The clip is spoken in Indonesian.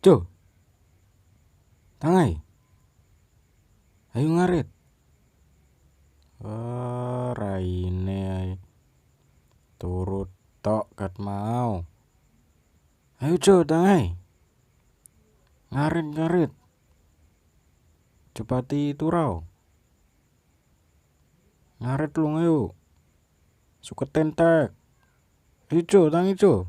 Jo, tangai. Ayo ngarit. Raine ay. Turut tok kat mau. Ayo Jo, tangai. Ngarit. Cepati turau. Ngarit lu ayo. Suket tentek. Ayo Jo, tangi Jo.